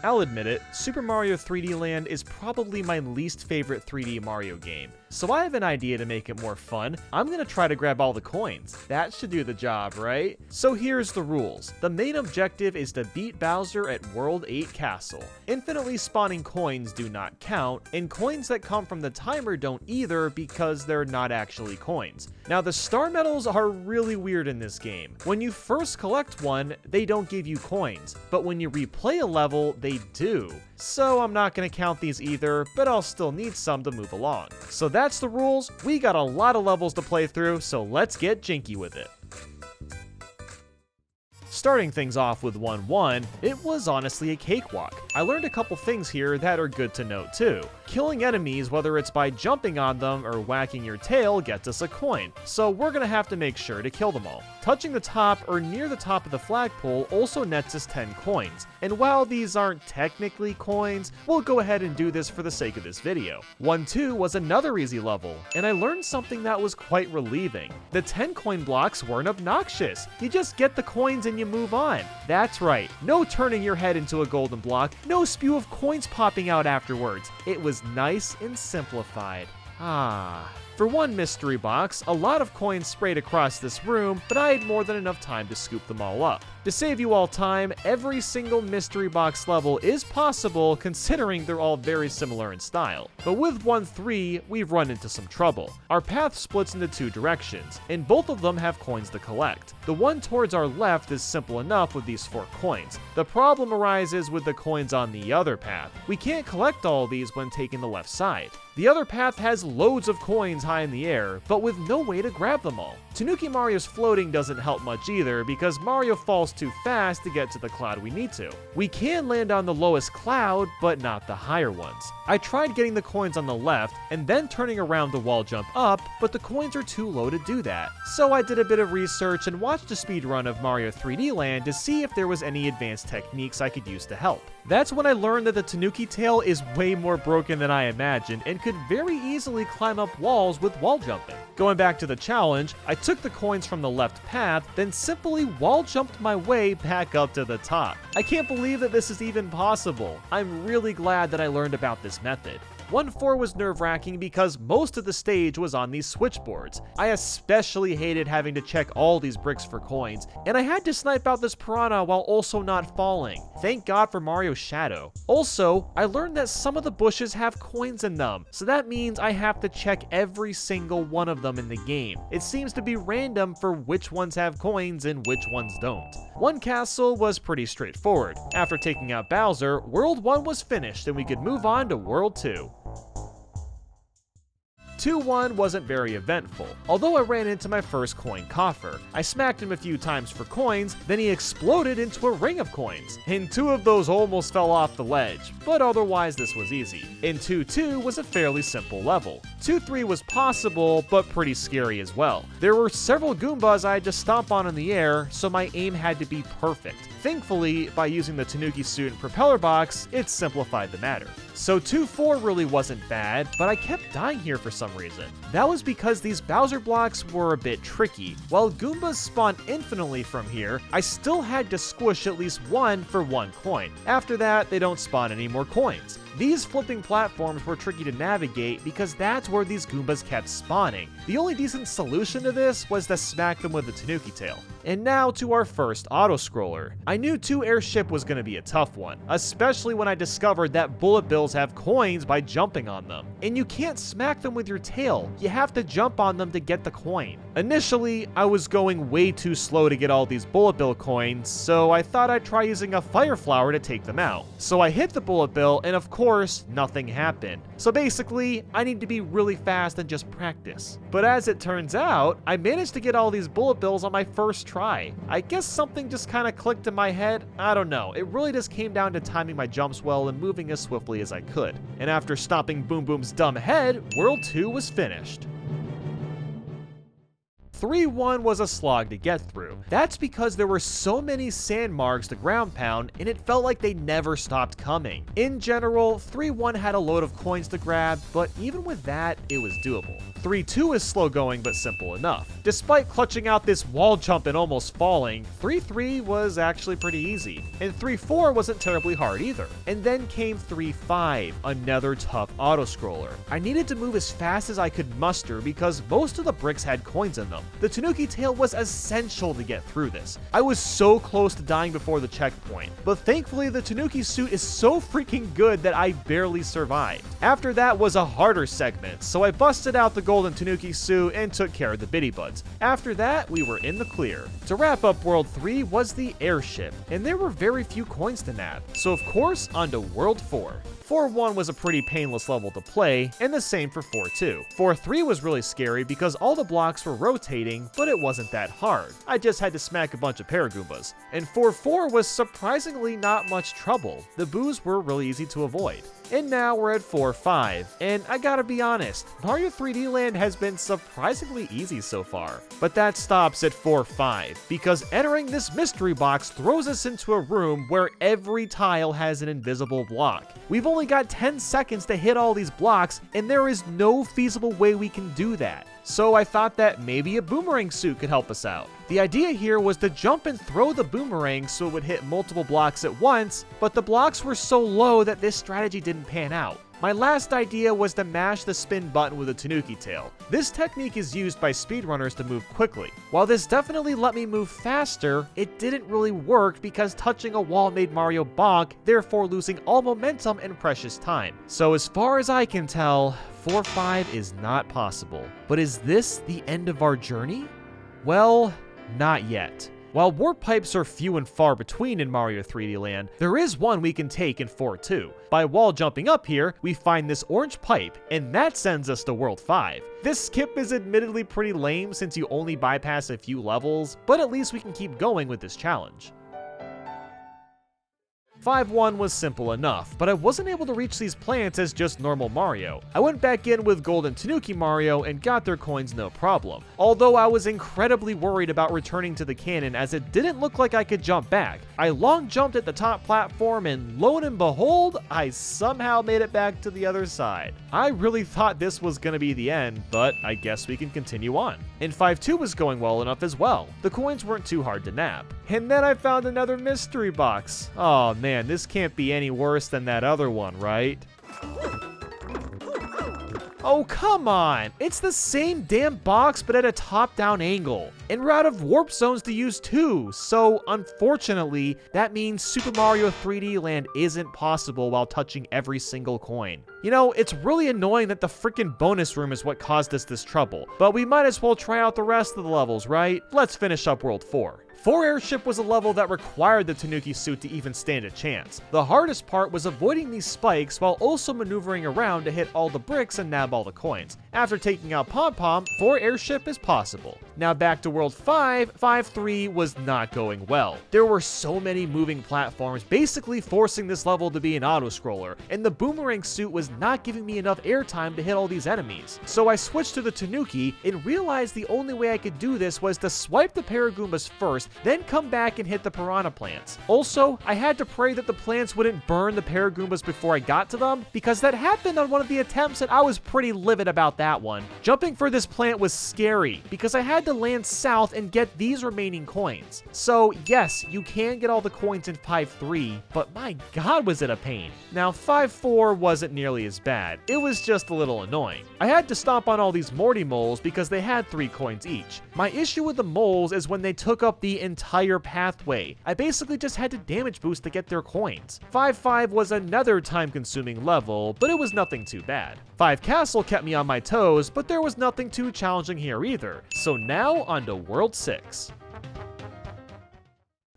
I'll admit it, Super Mario 3D Land is probably my least favorite 3D Mario game. So I have an idea to make it more fun. I'm gonna try to grab all the coins. That should do the job, right? So here's the rules. The main objective is to beat Bowser at World 8 Castle. Infinitely spawning coins do not count, and coins that come from the timer don't either because they're not actually coins. Now the star medals are really weird in this game. When you first collect one, they don't give you coins, but when you replay a level, they do. So I'm not going to count these either, but I'll still need some to move along. So that's the rules. We got a lot of levels to play through, so let's get jinky with it. Starting things off with 1-1, it was honestly a cakewalk. I learned a couple things here that are good to note too. Killing enemies, whether it's by jumping on them or whacking your tail, gets us a coin, so we're gonna have to make sure to kill them all. Touching the top or near the top of the flagpole also nets us 10 coins, and while these aren't technically coins, we'll go ahead and do this for the sake of this video. 1-2 was another easy level, and I learned something that was quite relieving. The 10 coin blocks weren't obnoxious. You just get the coins and you move on. That's right, no turning your head into a golden block, no spew of coins popping out afterwards. It was nice and simplified. For one mystery box, a lot of coins sprayed across this room, but I had more than enough time to scoop them all up. To save you all time, every single mystery box level is possible considering they're all very similar in style. But with 1-3, we've run into some trouble. Our path splits into two directions, and both of them have coins to collect. The one towards our left is simple enough with these 4 coins. The problem arises with the coins on the other path. We can't collect all these when taking the left side. The other path has loads of coins high in the air, but with no way to grab them all. Tanuki Mario's floating doesn't help much either because Mario falls too fast to get to the cloud we need to. We can land on the lowest cloud, but not the higher ones. I tried getting the coins on the left and then turning around to wall jump up, but the coins are too low to do that. So I did a bit of research and watched a speedrun of Mario 3D Land to see if there was any advanced techniques I could use to help. That's when I learned that the Tanuki tail is way more broken than I imagined and could very easily climb up walls with wall jumping. Going back to the challenge, I took the coins from the left path, then simply wall jumped my way back up to the top. I can't believe that this is even possible. I'm really glad that I learned about this method. 1-4 was nerve-wracking because most of the stage was on these switchboards. I especially hated having to check all these bricks for coins, and I had to snipe out this piranha while also not falling. Thank God for Mario's shadow. Also, I learned that some of the bushes have coins in them, so that means I have to check every single one of them in the game. It seems to be random for which ones have coins and which ones don't. One castle was pretty straightforward. After taking out Bowser, World 1 was finished and we could move on to World 2. 2-1 wasn't very eventful, although I ran into my first coin coffer. I smacked him a few times for coins, then he exploded into a ring of coins, and 2 of those almost fell off the ledge, but otherwise this was easy. And 2-2 was a fairly simple level. 2-3 was possible, but pretty scary as well. There were several Goombas I had to stomp on in the air, so my aim had to be perfect. Thankfully, by using the Tanuki suit and propeller box, it simplified the matter. So 2-4 really wasn't bad, but I kept dying here for some reason. That was because these Bowser blocks were a bit tricky. While Goombas spawn infinitely from here, I still had to squish at least one for 1 coin. After that, they don't spawn any more coins. These flipping platforms were tricky to navigate because that's where these Goombas kept spawning. The only decent solution to this was to smack them with the Tanuki tail. And now to our first auto-scroller. I knew 2 Airship was going to be a tough one, especially when I discovered that bullet bills have coins by jumping on them. And you can't smack them with your tail, you have to jump on them to get the coin. Initially, I was going way too slow to get all these bullet bill coins, so I thought I'd try using a fire flower to take them out. So I hit the bullet bill, and of course, nothing happened. So basically, I need to be really fast and just practice. But as it turns out, I managed to get all these bullet bills on my first try. I guess something just kind of clicked in my head. I don't know. It really just came down to timing my jumps well and moving as swiftly as I could. And after stomping Boom Boom's dumb head, World 2 was finished. 3-1 was a slog to get through. That's because there were so many sand marks to ground pound, and it felt like they never stopped coming. In general, 3-1 had a load of coins to grab, but even with that, it was doable. 3-2 is slow going but simple enough. Despite clutching out this wall jump and almost falling, 3-3 was actually pretty easy, and 3-4 wasn't terribly hard either. And then came 3-5, another tough auto-scroller. I needed to move as fast as I could muster because most of the bricks had coins in them. The Tanuki tail was essential to get through this. I was so close to dying before the checkpoint, but thankfully the Tanuki suit is so freaking good that I barely survived. After that was a harder segment, so I busted out the golden Tanuki suit and took care of the bitty buds. After that, we were in the clear. To wrap up World 3 was the Airship, and there were very few coins to nab, so of course, on to World 4. 4-1 was a pretty painless level to play, and the same for 4-2. 4-3 was really scary because all the blocks were rotating, but it wasn't that hard. I just had to smack a bunch of Paragoombas. And 4-4 was surprisingly not much trouble. The boos were really easy to avoid. And now we're at 4-5, and I gotta be honest, Mario 3D Land has been surprisingly easy so far. But that stops at 4-5, because entering this mystery box throws us into a room where every tile has an invisible block. We've only got 10 seconds to hit all these blocks, and there is no feasible way we can do that. So I thought that maybe a boomerang suit could help us out. The idea here was to jump and throw the boomerang so it would hit multiple blocks at once, but the blocks were so low that this strategy didn't pan out. My last idea was to mash the spin button with a Tanuki tail. This technique is used by speedrunners to move quickly. While this definitely let me move faster, it didn't really work because touching a wall made Mario bonk, therefore losing all momentum and precious time. So as far as I can tell, 4-5 is not possible. But is this the end of our journey? Well, not yet. While warp pipes are few and far between in Mario 3D Land, there is one we can take in 4-2. By wall jumping up here, we find this orange pipe, and that sends us to World 5. This skip is admittedly pretty lame since you only bypass a few levels, but at least we can keep going with this challenge. 5-1 was simple enough, but I wasn't able to reach these plants as just normal Mario. I went back in with Golden Tanuki Mario and got their coins no problem, although I was incredibly worried about returning to the cannon as it didn't look like I could jump back. I long jumped at the top platform and lo and behold, I somehow made it back to the other side. I really thought this was gonna be the end, but I guess we can continue on. And 5-2 was going well enough as well. The coins weren't too hard to nab. And then I found another mystery box. Oh man, this can't be any worse than that other one, right? Oh, come on! It's the same damn box, but at a top-down angle. And we're out of warp zones to use too, so unfortunately, that means Super Mario 3D Land isn't possible while touching every single coin. You know, it's really annoying that the freaking bonus room is what caused us this trouble, but we might as well try out the rest of the levels, right? Let's finish up World 4. 4 Airship was a level that required the Tanuki suit to even stand a chance. The hardest part was avoiding these spikes while also maneuvering around to hit all the bricks and nab all the coins. After taking out Pom Pom, 4 Airship is possible. Now back to World 5, 5-3 was not going well. There were so many moving platforms, basically forcing this level to be an auto-scroller, and the boomerang suit was not giving me enough airtime to hit all these enemies. So I switched to the Tanuki and realized the only way I could do this was to swipe the Paragoombas first, then come back and hit the Piranha plants. Also, I had to pray that the plants wouldn't burn the Paragoombas before I got to them, because that happened on one of the attempts and I was pretty livid about that one. Jumping for this plant was scary, because I had to land south and get these remaining coins. So yes, you can get all the coins in 5-3, but my god was it a pain. Now 5-4 wasn't nearly as bad, it was just a little annoying. I had to stomp on all these Morty moles because they had 3 coins each. My issue with the moles is when they took up the entire pathway. I basically just had to damage boost to get their coins. 5-5 was another time-consuming level, but it was nothing too bad. 5 Castle kept me on my toes, but there was nothing too challenging here either. So now on to World 6.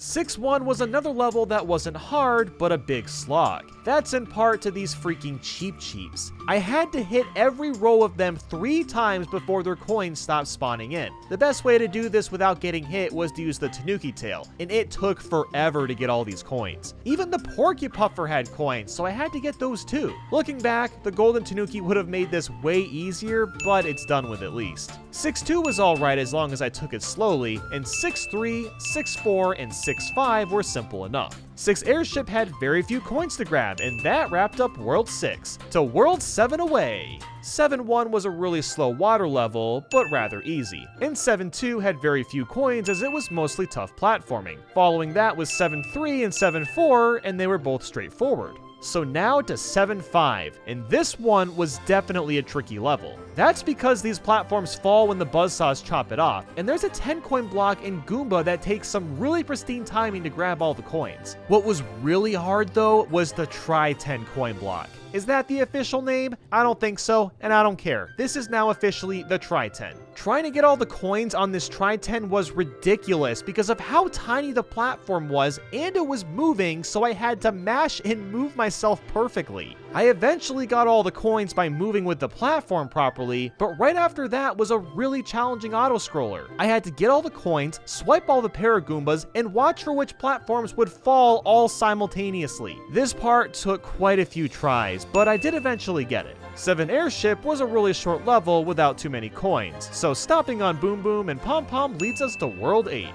6-1 was another level that wasn't hard, but a big slog. That's in part to these freaking Cheep Cheeps. I had to hit every row of them 3 times before their coins stopped spawning in. The best way to do this without getting hit was to use the Tanuki tail, and it took forever to get all these coins. Even the Porcupuffer had coins, so I had to get those too. Looking back, the Golden Tanuki would have made this way easier, but it's done with at least. 6-2 was alright as long as I took it slowly, and 6-3, 6-4, and 6-5 were simple enough. 6 Airship had very few coins to grab, and that wrapped up World 6. To World 7 away! 7-1 was a really slow water level, but rather easy. And 7-2 had very few coins as it was mostly tough platforming. Following that was 7-3 and 7-4, and they were both straightforward. So now to 7-5, and this one was definitely a tricky level. That's because these platforms fall when the buzzsaws chop it off, and there's a 10 coin block in Goomba that takes some really pristine timing to grab all the coins. What was really hard though was the try 10 coin block. Is that the official name? I don't think so, and I don't care. This is now officially the Try 10. Trying to get all the coins on this Try 10 was ridiculous because of how tiny the platform was, and it was moving, so I had to mash and move myself perfectly. I eventually got all the coins by moving with the platform properly, but right after that was a really challenging auto-scroller. I had to get all the coins, swipe all the Paragoombas, and watch for which platforms would fall all simultaneously. This part took quite a few tries, but I did eventually get it. 7 Airship was a really short level without too many coins, so stopping on Boom Boom and Pom Pom leads us to World 8.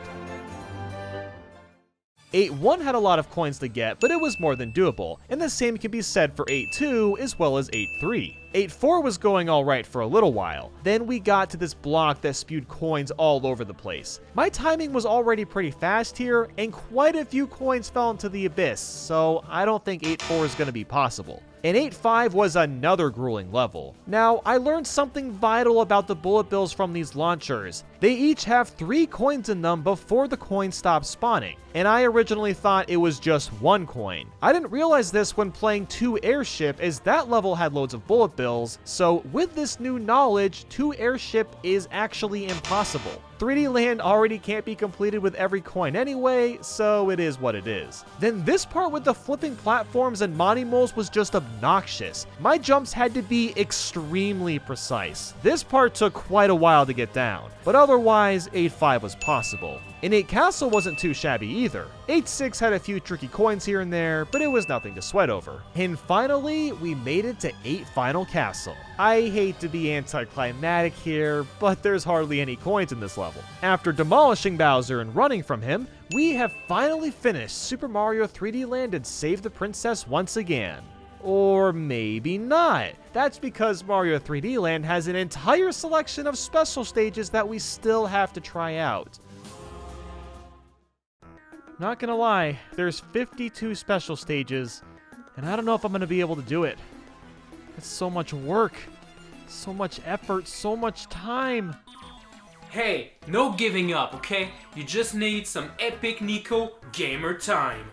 8-1 had a lot of coins to get, but it was more than doable, and the same can be said for 8-2 as well as 8-3. 8-4 was going alright for a little while. Then we got to this block that spewed coins all over the place. My timing was already pretty fast here, and quite a few coins fell into the abyss, so I don't think 8-4 is going to be possible. And 8-5 was another grueling level. Now, I learned something vital about the bullet bills from these launchers. They each have 3 coins in them before the coin stops spawning, and I originally thought it was just 1 coin. I didn't realize this when playing 2 Airship, as that level had loads of bullet bills, so with this new knowledge, 2 Airship is actually impossible. 3D Land already can't be completed with every coin anyway, so it is what it is. Then this part with the flipping platforms and Monty Moles was just obnoxious. My jumps had to be extremely precise. This part took quite a while to get down, but otherwise 8-5 was possible. And 8 Castle wasn't too shabby either. 8-6 had a few tricky coins here and there, but it was nothing to sweat over. And finally, we made it to 8 Final Castle. I hate to be anticlimactic here, but there's hardly any coins in this level. After demolishing Bowser and running from him, we have finally finished Super Mario 3D Land and saved the princess once again. Or maybe not. That's because Mario 3D Land has an entire selection of special stages that we still have to try out. Not gonna lie, there's 52 special stages, and I don't know if I'm gonna be able to do it. It's so much work, so much effort, so much time. Hey, no giving up, okay? You just need some epic Nico gamer time.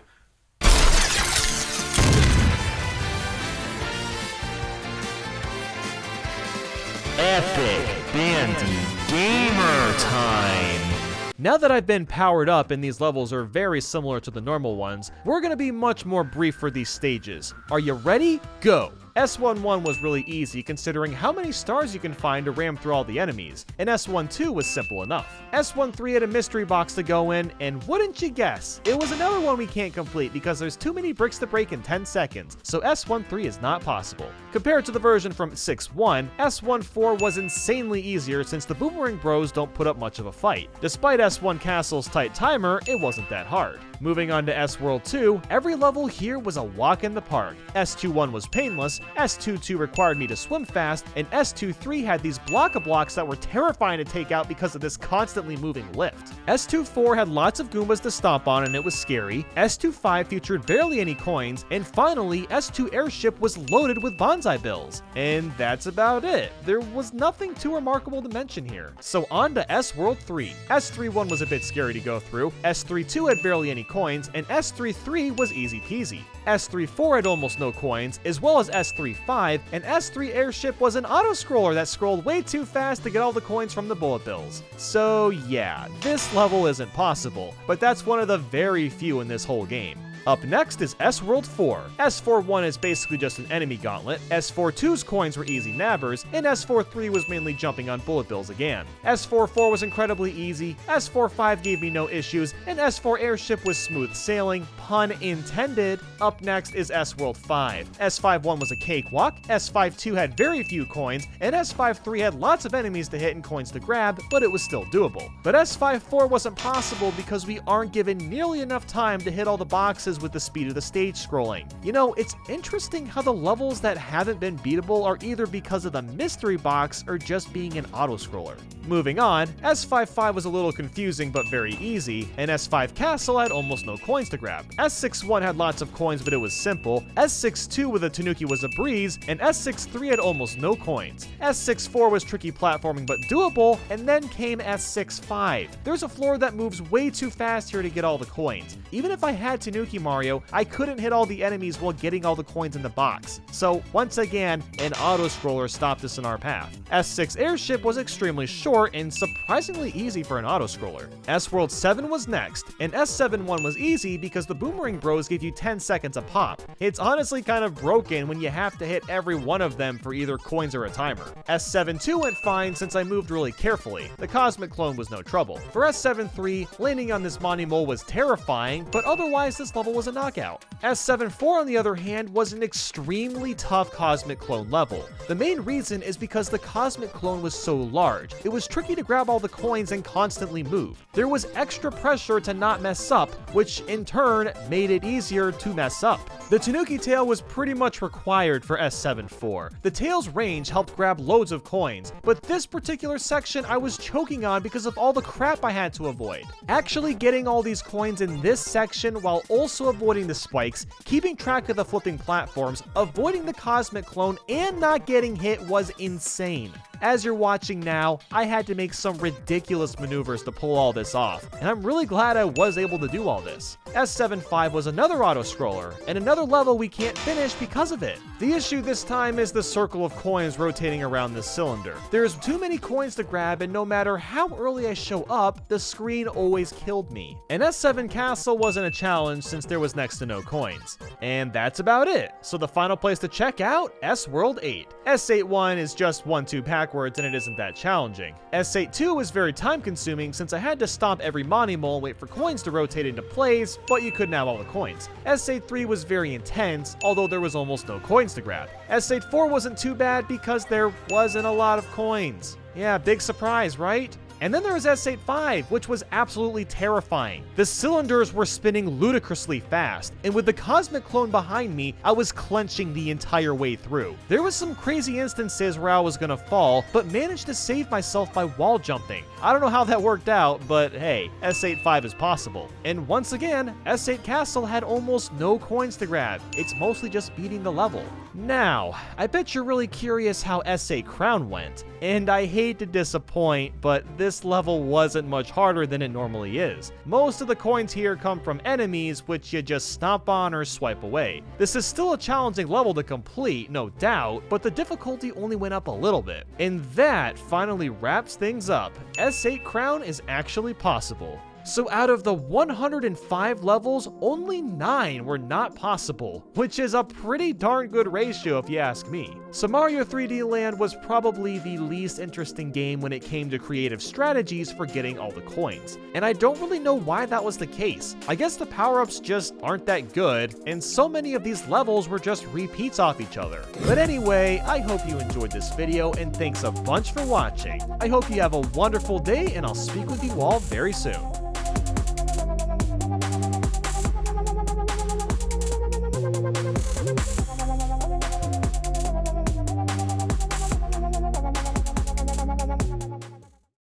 Epic Bandy Gamer Time! Now that I've been powered up and these levels are very similar to the normal ones, we're going to be much more brief for these stages. Are you ready? Go! S11 was really easy considering how many stars you can find to ram through all the enemies, and S12 was simple enough. S13 had a mystery box to go in, and wouldn't you guess, it was another one we can't complete because there's too many bricks to break in 10 seconds, so S13 is not possible. Compared to the version from 6.1, S14 was insanely easier since the Boomerang Bros don't put up much of a fight. Despite S1 Castle's tight timer, it wasn't that hard. Moving on to S-World 2, every level here was a walk in the park. S21 was painless, S22 required me to swim fast, and S23 had these block-a-blocks that were terrifying to take out because of this constantly moving lift. S24 had lots of Goombas to stomp on and it was scary, S25 featured barely any coins, and finally S2 Airship was loaded with bonsai bills. And that's about it. There was nothing too remarkable to mention here. So on to S-World 3. S31 was a bit scary to go through, S32 had barely any coins, and S33 was easy peasy. S3-4 had almost no coins, as well as S3-5, and S3 Airship was an auto-scroller that scrolled way too fast to get all the coins from the bullet bills. So yeah, this level isn't possible, but that's one of the very few in this whole game. Up next is S-World 4. S4-1 is basically just an enemy gauntlet, S4-2's coins were easy nabbers, and S4-3 was mainly jumping on bullet bills again. S4-4 was incredibly easy, S4-5 gave me no issues, and S4 Airship was smooth sailing, pun intended. Up next is S-World 5. S5-1 was a cakewalk, S5-2 had very few coins, and S5-3 had lots of enemies to hit and coins to grab, but it was still doable. But S5-4 wasn't possible because we aren't given nearly enough time to hit all the boxes with the speed of the stage scrolling. You know, it's interesting how the levels that haven't been beatable are either because of the mystery box or just being an auto-scroller. Moving on, S5-5 was a little confusing but very easy, and S5 Castle had almost no coins to grab. S6-1 had lots of coins but it was simple, S6-2 with a Tanuki was a breeze, and S6-3 had almost no coins. S6-4 was tricky platforming but doable, and then came S6-5. There's a floor that moves way too fast here to get all the coins. Even if I had Tanuki Mario, I couldn't hit all the enemies while getting all the coins in the box. So once again, an auto-scroller stopped us in our path. S6 Airship was extremely short and surprisingly easy for an auto-scroller. S-World 7 was next, and S7-1 was easy because the Boomerang Bros give you 10 seconds a pop. It's honestly kind of broken when you have to hit every one of them for either coins or a timer. S7-2 went fine since I moved really carefully. The Cosmic Clone was no trouble. For S7-3, landing on this Monty Mole was terrifying, but otherwise this level was a knockout. S7-4 on the other hand was an extremely tough Cosmic Clone level. The main reason is because the Cosmic Clone was so large. It was tricky to grab all the coins and constantly move. There was extra pressure to not mess up, which in turn made it easier to mess up. The Tanuki tail was pretty much required for S7-4. The tail's range helped grab loads of coins, but this particular section I was choking on because of all the crap I had to avoid. Actually getting all these coins in this section while also avoiding the spikes, keeping track of the flipping platforms, avoiding the Cosmic Clone, and not getting hit was insane. As you're watching now, I had to make some ridiculous maneuvers to pull all this off, and I'm really glad I was able to do all this. S7-5 was another auto-scroller, and another level we can't finish because of it. The issue this time is the circle of coins rotating around this cylinder. There's too many coins to grab, and no matter how early I show up, the screen always killed me. And S7 Castle wasn't a challenge since there was next to no coins. And that's about it. So the final place to check out, S-World 8. S8-1 is just 1-2 backwards and it isn't that challenging. S8-2 is very time consuming since I had to stomp every Monty Mole and wait for coins to rotate into place, but you couldn't have all the coins. S8-3 was very intense, although there was almost no coins to grab. S8-4 wasn't too bad because there wasn't a lot of coins. Yeah, big surprise, right? And then there was S8-5, which was absolutely terrifying. The cylinders were spinning ludicrously fast, and with the Cosmic Clone behind me, I was clenching the entire way through. There was some crazy instances where I was gonna fall, but managed to save myself by wall jumping. I don't know how that worked out, but hey, S8-5 is possible. And once again, S8 Castle had almost no coins to grab. It's mostly just beating the level. Now, I bet you're really curious how S8 Crown went. And I hate to disappoint, but this level wasn't much harder than it normally is. Most of the coins here come from enemies which you just stomp on or swipe away. This is still a challenging level to complete, no doubt, but the difficulty only went up a little bit. And that finally wraps things up. S8 Crown is actually possible. So out of the 105 levels, only 9 were not possible, which is a pretty darn good ratio if you ask me. So Mario 3D Land was probably the least interesting game when it came to creative strategies for getting all the coins. And I don't really know why that was the case. I guess the power-ups just aren't that good, and so many of these levels were just repeats off each other. But anyway, I hope you enjoyed this video, and thanks a bunch for watching. I hope you have a wonderful day, and I'll speak with you all very soon.